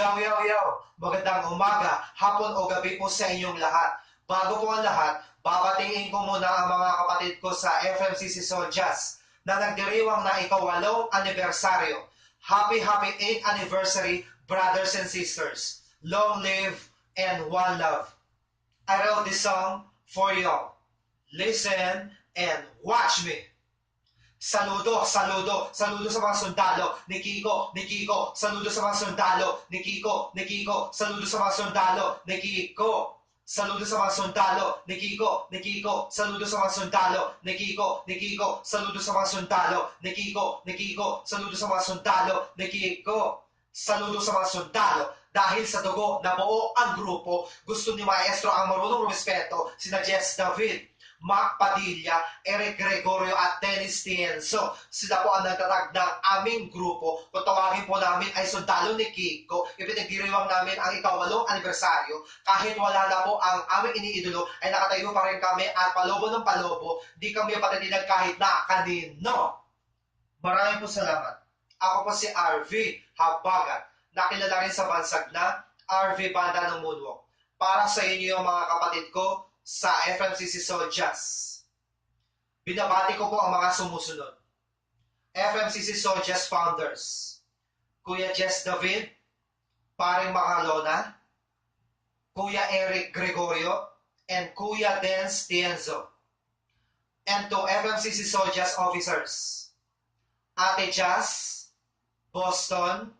Yo! Magandang umaga, hapon o gabi po sa inyong lahat. Bago po ang lahat, babatingin ko muna ang mga kapatid ko sa FMCC Soldiers na nagdiriwang na ika-8 anibersaryo. Happy 8th anniversary, brothers and sisters. Long live and one love. I wrote this song for you. Listen and watch me. Saludo sa mga sundalo ni Kiko, saludo sa mga sundalo ni Kiko, saludo sa mga sundalo ni Kiko, saludo sa mga sundalo ni Kiko, saludo sa mga sundalo ni Kiko, saludo sa mga sundalo ni Kiko, saludo sa mga sundalo ni Kiko, saludo sa mga sundalo. Dahil sa dugo na buo ang grupo, gusto ni Maestro ang marunong respeto, sina Jess David, Mac Padilla, Eric Gregorio at Dennis Tienzo. Sila po ang nagtatag ng aming grupo. Kung tawagin po namin ay sundalo ni Kiko, ipinagdiriwang namin ang ika-8 anibersaryo. Kahit wala na po ang aming iniidolo, ay nakatayo pa rin kami at palobo ng palobo, di kami patitilag kahit na kanino. Maraming po salamat. Ako po si RV Habagat, nakilala rin sa bansag na RV Banda ng Moonwalk. Para sa inyo mga kapatid ko sa FMCC Soldiers. Binabati ko po ang mga sumusunod. FMCC Soldiers Founders, Kuya Jess David, Paring Macalona, Kuya Eric Gregorio, and Kuya Dennis Tienzo. And to FMCC Soldiers Officers, Ate Jazz, Boston,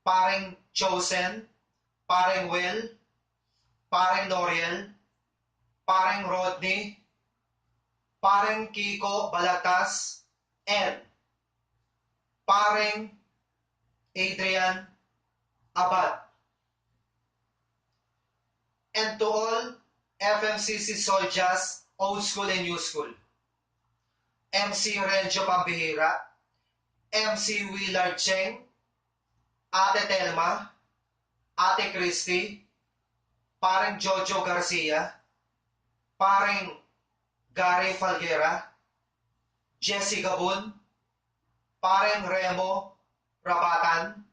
Paring Chosen, Paring Will, Paring Noriel, Paring Rodney, Paring Kiko Balatas, and Paring Adrian Abad. And to all FMCC Soldiers, Old School and New School, MC Renjo Pambihira, MC Willard Cheng, Ate Telma, Ate Christy, Paring Jojo Garcia, Paring Gary Falguera, Jesse Gabun, Paring Remo Rabatan,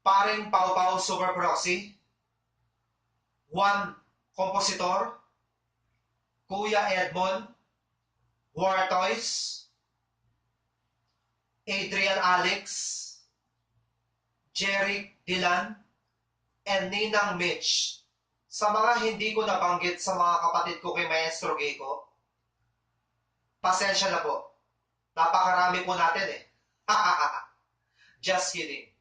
Paring Pau Pau Super Proxy, Juan Compositor, Kuya Edmond, War Toys, Adrian Alex, Jerry Dilan, and Ninang Mitch. Sa mga hindi ko nabanggit sa mga kapatid ko kay Maestro Geko, pasensya na po. Napakarami po natin eh. Just kidding.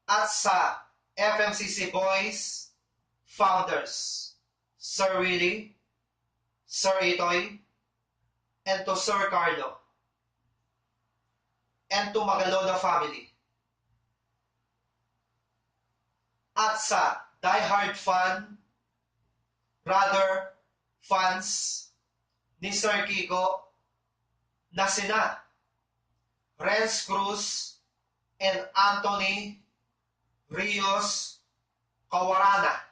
At sa FMCC Boys Founders, Sir Willie, Sir Itoy, and to Sir Carlo, and to Magalona family. At sa diehard fan, brother, fans ni Sir Kiko na sina Renz Cruz and Anthony Rios Kawarana.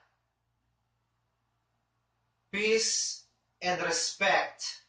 Peace and respect.